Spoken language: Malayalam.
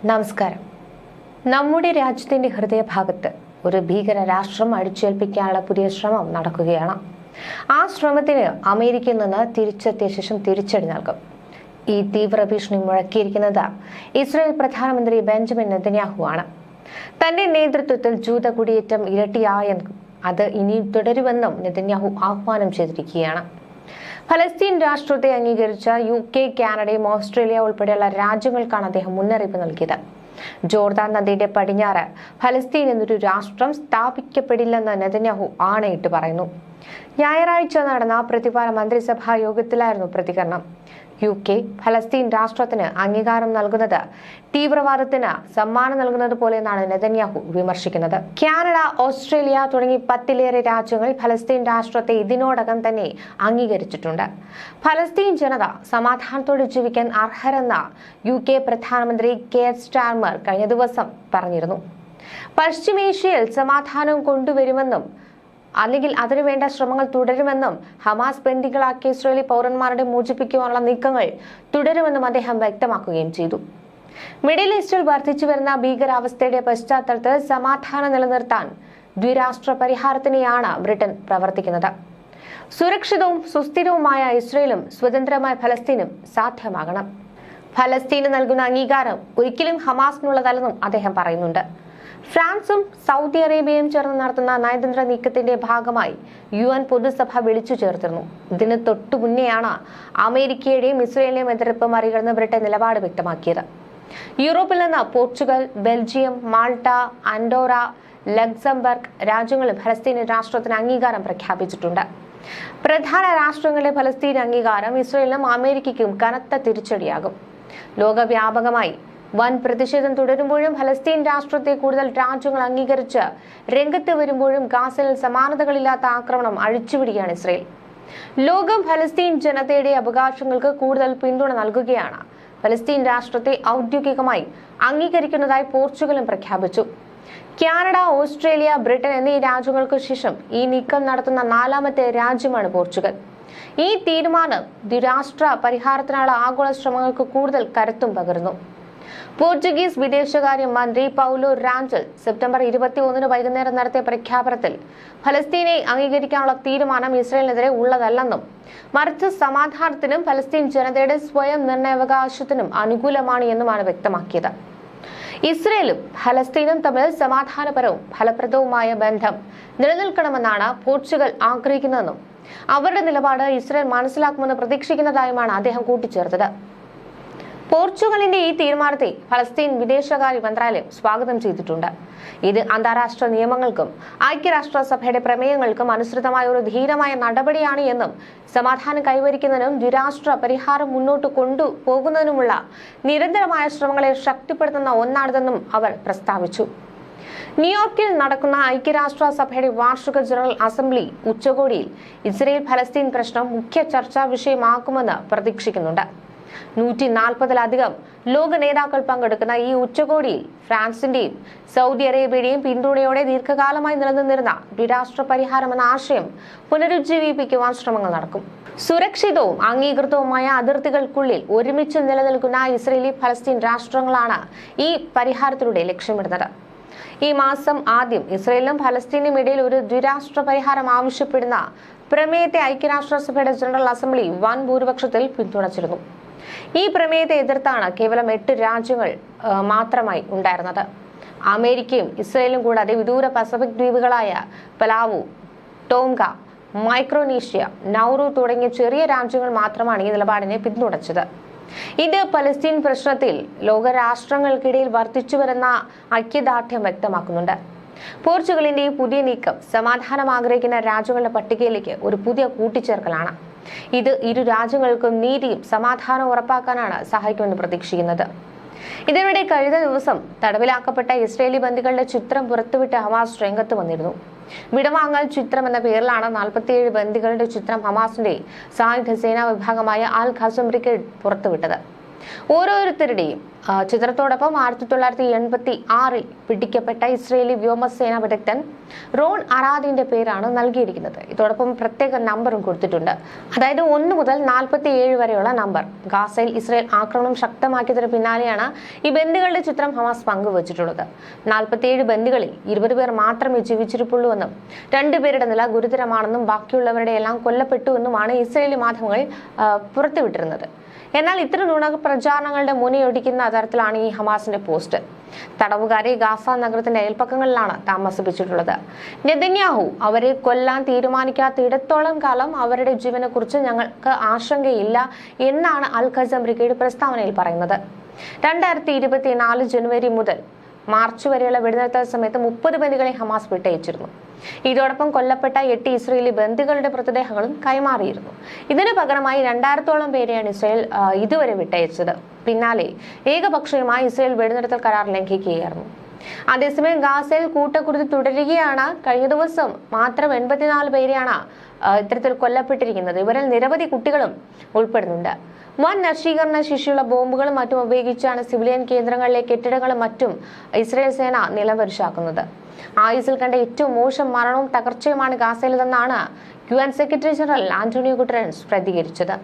നമസ്കാരം. നമ്മുടെ രാജ്യത്തിന്റെ ഹൃദയഭാഗത്ത് ഒരു ഭീകര രാഷ്ട്രം അടിച്ചേൽപ്പിക്കാനുള്ള പുതിയ ശ്രമം നടക്കുകയാണ്. ആ ശ്രമത്തിന് അമേരിക്കയിൽ നിന്ന് തിരിച്ചെത്തിയ ശേഷം തിരിച്ചടി നൽകും. ഈ തീവ്ര ഭീഷണി മുഴക്കിയിരിക്കുന്നത് ഇസ്രായേൽ പ്രധാനമന്ത്രി ബെഞ്ചമിൻ നെതന്യാഹു ആണ്. തന്റെ നേതൃത്വത്തിൽ ജൂത കുടിയേറ്റം ഇരട്ടിയായെന്നും അത് ഇനി തുടരുമെന്നും നെതന്യാഹു ആഹ്വാനം ചെയ്തിരിക്കുകയാണ്. ഫലസ്തീൻ രാഷ്ട്രത്തെ അംഗീകരിച്ച UK, കാനഡയും ഓസ്ട്രേലിയ ഉൾപ്പെടെയുള്ള രാജ്യങ്ങൾക്കാണ് അദ്ദേഹം മുന്നറിയിപ്പ് നൽകിയത്. ജോർദാൻ നദിയുടെ പടിഞ്ഞാറ് ഫലസ്തീൻ എന്നൊരു രാഷ്ട്രം സ്ഥാപിക്കപ്പെടില്ലെന്ന് നെതന്യാഹു ആണയിട്ട് പറയുന്നു. ഞായറാഴ്ച നടന്ന പ്രതിവാര മന്ത്രിസഭാ യോഗത്തിലായിരുന്നു പ്രതികരണം. UK ഫലസ്തീൻ രാഷ്ട്രത്തിന് അംഗീകാരം നൽകുന്നത് തീവ്രവാദത്തിന് സമ്മാനം നൽകുന്നത് പോലെയെന്നാണ് നെതന്യാഹു വിമർശിക്കുന്നത്. കാനഡ, ഓസ്ട്രേലിയ തുടങ്ങി 10ലേറെ രാജ്യങ്ങൾ ഫലസ്തീൻ രാഷ്ട്രത്തെ ഇതിനോടകം തന്നെ അംഗീകരിച്ചിട്ടുണ്ട്. ഫലസ്തീൻ ജനത സമാധാനത്തോടെ ജീവിക്കാൻ അർഹരെന്ന UK പ്രധാനമന്ത്രി കെയർ സ്റ്റാർമർ കഴിഞ്ഞ ദിവസം പറഞ്ഞിരുന്നു. പശ്ചിമേഷ്യയിൽ സമാധാനം കൊണ്ടുവരുമെന്നും അല്ലെങ്കിൽ അതിനുവേണ്ട ശ്രമങ്ങൾ തുടരുമെന്നും ഹമാസ് ബന്ദികളാക്കിയ ഇസ്രായേലി പൗരന്മാരുടെ മോചിപ്പിക്കുവാനുള്ള നീക്കങ്ങൾ തുടരുമെന്നും അദ്ദേഹം വ്യക്തമാക്കുകയും ചെയ്തു. മിഡിൽ ഈസ്റ്റിൽ വർദ്ധിച്ചു വരുന്ന ഭീകരാവസ്ഥയുടെ പശ്ചാത്തലത്തിൽ സമാധാനം നിലനിർത്താൻ ദ്വിരാഷ്ട്ര പരിഹാരത്തിനെയാണ് ബ്രിട്ടൻ പ്രവർത്തിക്കുന്നത്. സുരക്ഷിതവും സുസ്ഥിരവുമായ ഇസ്രായേലും സ്വതന്ത്രമായ ഫലസ്തീനും സാധ്യമാകണം. ഫലസ്തീന് നൽകുന്ന അംഗീകാരം ഒരിക്കലും ഹമാസിനുള്ളതല്ലെന്നും അദ്ദേഹം പറയുന്നുണ്ട്. ഫ്രാൻസും സൗദി അറേബ്യയും ചേർന്ന് നടത്തുന്ന നയതന്ത്ര നീക്കത്തിന്റെ ഭാഗമായി UN പൊതുസഭ വിളിച്ചു ചേർത്തിരുന്നു. ഇതിന് തൊട്ടു മുന്നെയാണ് അമേരിക്കയുടെയും ഇസ്രായേലിന്റെയും എതിർപ്പ് മറികടന്ന് ബ്രിട്ടൻ നിലപാട് വ്യക്തമാക്കിയത്. യൂറോപ്പിൽ നിന്ന് പോർച്ചുഗൽ, ബെൽജിയം, മാൾട്ട, ആൻഡോറ, ലക്സംബർഗ് രാജ്യങ്ങളും ഫലസ്തീൻ രാഷ്ട്രത്തിന് അംഗീകാരം പ്രഖ്യാപിച്ചിട്ടുണ്ട്. പ്രധാന രാഷ്ട്രങ്ങളുടെ ഫലസ്തീൻ അംഗീകാരം ഇസ്രായേലിനും അമേരിക്കയ്ക്കും കനത്ത തിരിച്ചടിയാകും. ലോകവ്യാപകമായി വൻ പ്രതിഷേധം തുടരുമ്പോഴും ഫലസ്തീൻ രാഷ്ട്രത്തെ കൂടുതൽ രാജ്യങ്ങൾ അംഗീകരിച്ച് രംഗത്ത് വരുമ്പോഴും ഗാസയിൽ സമാനതകളില്ലാത്ത ആക്രമണം അഴിച്ചുവിടുകയാണ് ഇസ്രായേൽ. ലോകം ഫലസ്തീൻ ജനതയുടെ അവകാശങ്ങൾക്ക് കൂടുതൽ പിന്തുണ നൽകുകയാണ്. ഫലസ്തീൻ രാഷ്ട്രത്തെ ഔദ്യോഗികമായി അംഗീകരിക്കുന്നതായി പോർച്ചുഗലും പ്രഖ്യാപിച്ചു. കാനഡ, ഓസ്ട്രേലിയ, ബ്രിട്ടൻ എന്നീ രാജ്യങ്ങൾക്ക് ശേഷം ഈ നീക്കം നടത്തുന്ന 4ാമത്തെ രാജ്യമാണ് പോർച്ചുഗൽ. ഈ തീരുമാനം ദ്വിരാഷ്ട്ര പരിഹാരത്തിനുള്ള ആഗോള ശ്രമങ്ങൾക്ക് കൂടുതൽ കരുത്തും പകരുന്നു. പോർച്ചുഗീസ് വിദേശകാര്യ മന്ത്രി പൗലോ റാഞ്ചൽ സെപ്റ്റംബർ 21 വൈകുന്നേരം നടത്തിയ പ്രഖ്യാപനത്തിൽ ഫലസ്തീനെ അംഗീകരിക്കാനുള്ള തീരുമാനം ഇസ്രായേലിനെതിരെ ഉള്ളതല്ലെന്നും മറിച്ച് സമാധാനത്തിനും ഫലസ്തീൻ ജനതയുടെ സ്വയം നിർണയാവകാശത്തിനും അനുകൂലമാണ് എന്നുമാണ് വ്യക്തമാക്കിയത്. ഇസ്രായേലും ഫലസ്തീനും തമ്മിൽ സമാധാനപരവും ഫലപ്രദവുമായ ബന്ധം നിലനിൽക്കണമെന്നാണ് പോർച്ചുഗൽ ആഗ്രഹിക്കുന്നതെന്നും അവരുടെ നിലപാട് ഇസ്രായേൽ മനസ്സിലാക്കുമെന്ന് പ്രതീക്ഷിക്കുന്നതായുമാണ് അദ്ദേഹം കൂട്ടിച്ചേർത്തത്. പോർച്ചുഗലിന്റെ ഈ തീരുമാനത്തെ ഫലസ്തീൻ വിദേശകാര്യ മന്ത്രാലയം സ്വാഗതം ചെയ്തിട്ടുണ്ട്. ഇത് അന്താരാഷ്ട്ര നിയമങ്ങൾക്കും ഐക്യരാഷ്ട്രസഭയുടെ പ്രമേയങ്ങൾക്കും അനുസൃതമായ ഒരു ധീരമായ നടപടിയാണ് എന്നും സമാധാനം കൈവരിക്കുന്നതിനും ദ്വിരാഷ്ട്ര പരിഹാരം മുന്നോട്ട് കൊണ്ടുപോകുന്നതിനുമുള്ള നിരന്തരമായ ശ്രമങ്ങളെ ശക്തിപ്പെടുത്തുന്ന ഒന്നാണിതെന്നും അവർ പ്രസ്താവിച്ചു. ന്യൂയോർക്കിൽ നടക്കുന്ന ഐക്യരാഷ്ട്രസഭയുടെ വാർഷിക ജനറൽ അസംബ്ലി ഉച്ചകോടിയിൽ ഇസ്രായേൽ ഫലസ്തീൻ പ്രശ്നം മുഖ്യ ചർച്ചാ വിഷയമാക്കുമെന്ന് പ്രതീക്ഷിക്കുന്നുണ്ട്. 140-ലധികം ലോക നേതാക്കൾ പങ്കെടുക്കുന്ന ഈ ഉച്ചകോടിയിൽ ഫ്രാൻസിന്റെയും സൗദി അറേബ്യയുടെയും പിന്തുണയോടെ ദീർഘകാലമായി നിലനിന്നിരുന്ന ദ്വിരാഷ്ട്ര പരിഹാരം എന്ന ആശയം പുനരുജ്ജീവിപ്പിക്കുവാൻ ശ്രമങ്ങൾ നടക്കും. സുരക്ഷിതവും അംഗീകൃതവുമായ അതിർത്തികൾക്കുള്ളിൽ ഒരുമിച്ച് നിലനിൽക്കുന്ന ഇസ്രായേലി ഫലസ്തീൻ രാഷ്ട്രങ്ങളാണ് ഈ പരിഹാരത്തിലൂടെ ലക്ഷ്യമിടുന്നത്. ഈ മാസം ആദ്യം ഇസ്രായേലിനും ഫലസ്തീനും ഇടയിൽ ഒരു ദ്വിരാഷ്ട്ര പരിഹാരം ആവശ്യപ്പെടുന്ന പ്രമേയത്തെ ഐക്യരാഷ്ട്രസഭയുടെ ജനറൽ അസംബ്ലി വൻ ഭൂരിപക്ഷത്തിൽ പിന്തുണച്ചിരുന്നു. ഈ പ്രമേയത്തെ എതിർത്താണ് കേവലം 8 രാജ്യങ്ങൾ മാത്രമായി ഉണ്ടായിരുന്നത്. അമേരിക്കയും ഇസ്രായേലും കൂടാതെ വിദൂര പസഫിക് ദ്വീപുകളായ പലാവു, ടോങ്ക, മൈക്രോനീഷ്യ, നൗറു തുടങ്ങിയ ചെറിയ രാജ്യങ്ങൾ മാത്രമാണ് ഈ നിലപാടിനെ പിന്തുണച്ചത്. ഇത് പലസ്തീൻ പ്രശ്നത്തിൽ ലോകരാഷ്ട്രങ്ങൾക്കിടയിൽ വർദ്ധിച്ചു വരുന്ന ഐക്യദാർഢ്യം വ്യക്തമാക്കുന്നുണ്ട്. പോർച്ചുഗലിന്റെ ഈ പുതിയ നീക്കം സമാധാനം ആഗ്രഹിക്കുന്ന രാജ്യങ്ങളുടെ പട്ടികയിലേക്ക് ഒരു പുതിയ കൂട്ടിച്ചേർക്കലാണ്. ഇത് ഇരു രാജ്യങ്ങൾക്കും നീതിയും സമാധാനവും ഉറപ്പാക്കാനാണ് സഹായിക്കുമെന്ന് പ്രതീക്ഷിക്കുന്നത്. ഇതിനിടെ കഴിഞ്ഞ ദിവസം തടവിലാക്കപ്പെട്ട ഇസ്രായേലി ബന്ദികളുടെ ചിത്രം പുറത്തുവിട്ട് ഹമാസ് രംഗത്ത് വന്നിരുന്നു. വിടവാങ്ങൽ ചിത്രം എന്ന പേരിലാണ് 47 ബന്ദികളുടെ ചിത്രം ഹമാസിന്റെ സായുധ സേനാ വിഭാഗമായ അൽ ഖാസം ബ്രിഗേഡ് പുറത്തുവിട്ടത്. ഓരോരുത്തരുടെയും ചിത്രത്തോടൊപ്പം 1986 പിടിക്കപ്പെട്ട ഇസ്രയേലി വ്യോമസേന വിദഗ്ധൻ റോൺ അറാദിന്റെ പേരാണ് നൽകിയിരിക്കുന്നത്. ഇതോടൊപ്പം പ്രത്യേക നമ്പറും കൊടുത്തിട്ടുണ്ട്. അതായത് 1 മുതൽ 47 വരെയുള്ള നമ്പർ. ഗാസയിൽ ഇസ്രയേൽ ആക്രമണം ശക്തമാക്കിയതിന് പിന്നാലെയാണ് ഈ ബന്ദികളുടെ ചിത്രം ഹമാസ് പങ്കുവച്ചിട്ടുള്ളത്. 47 ബന്ദികളിൽ 20 പേർ മാത്രമേ ജീവിച്ചിരിപ്പുള്ളൂവെന്നും 2 പേരുടെ നില ഗുരുതരമാണെന്നും ബാക്കിയുള്ളവരുടെ എല്ലാം കൊല്ലപ്പെട്ടുവെന്നുമാണ് ഇസ്രയേലി മാധ്യമങ്ങൾ പുറത്തുവിട്ടിരുന്നത്. എന്നാൽ ഇത്തരം നുണ പ്രചാരണങ്ങളുടെ മുനയൊടിക്കുന്ന തരത്തിലാണ് ഈ ഹമാസിന്റെ പോസ്റ്റ്. തടവുകാരെ ഗാസ നഗരത്തിന്റെ അയൽപ്പക്കങ്ങളിലാണ് താമസിപ്പിച്ചിട്ടുള്ളത്. നെതന്യാഹു അവരെ കൊല്ലാൻ തീരുമാനിക്കാത്തിടത്തോളം കാലം അവരുടെ ജീവനെ കുറിച്ച് ഞങ്ങൾക്ക് ആശങ്കയില്ല എന്നാണ് അൽ ഖസം ബ്രിഗേഡ് പ്രസ്താവനയിൽ പറയുന്നത്. 2024 ജനുവരി മുതൽ മാർച്ച് വരെയുള്ള വെടിനിർത്തൽ സമയത്ത് 30 ബന്ദികളെ ഹമാസ് വിട്ടയച്ചിരുന്നു. ഇതോടൊപ്പം കൊല്ലപ്പെട്ട 8 ഇസ്രയേലി ബന്ദികളുടെ മൃതദേഹങ്ങളും കൈമാറിയിരുന്നു. ഇതിനു പകരമായി 2000-ഓളം പേരെയാണ് ഇസ്രയേൽ ഇതുവരെ വിട്ടയച്ചത്. പിന്നാലെ ഏകപക്ഷീയമായി ഇസ്രയേൽ വെടിനിർത്തൽ കരാർ ലംഘിക്കുകയായിരുന്നു. അതേസമയം ഗാസയിൽ കൂട്ടക്കുരുതി തുടരുകയാണ്. കഴിഞ്ഞ ദിവസം മാത്രം 84 പേരെയാണ് ഇത്തരത്തിൽ കൊല്ലപ്പെട്ടിരിക്കുന്നത്. ഇവരിൽ നിരവധി കുട്ടികളും ഉൾപ്പെടുന്നുണ്ട്. വൻ നശീകരണ ശേഷിയുള്ള ബോംബുകളും മറ്റും ഉപയോഗിച്ചാണ് സിവിലിയൻ കേന്ദ്രങ്ങളിലെ കെട്ടിടങ്ങളും മറ്റും ഇസ്രയേൽ സേന നിലംപരിശാക്കുന്നത്. ആയുസിൽ കണ്ട ഏറ്റവും മോശം മരണവും തകർച്ചയുമാണ് ഗാസയിലെന്നാണ് UN secretary general Antonio Guterres പ്രതികരിച്ചത്.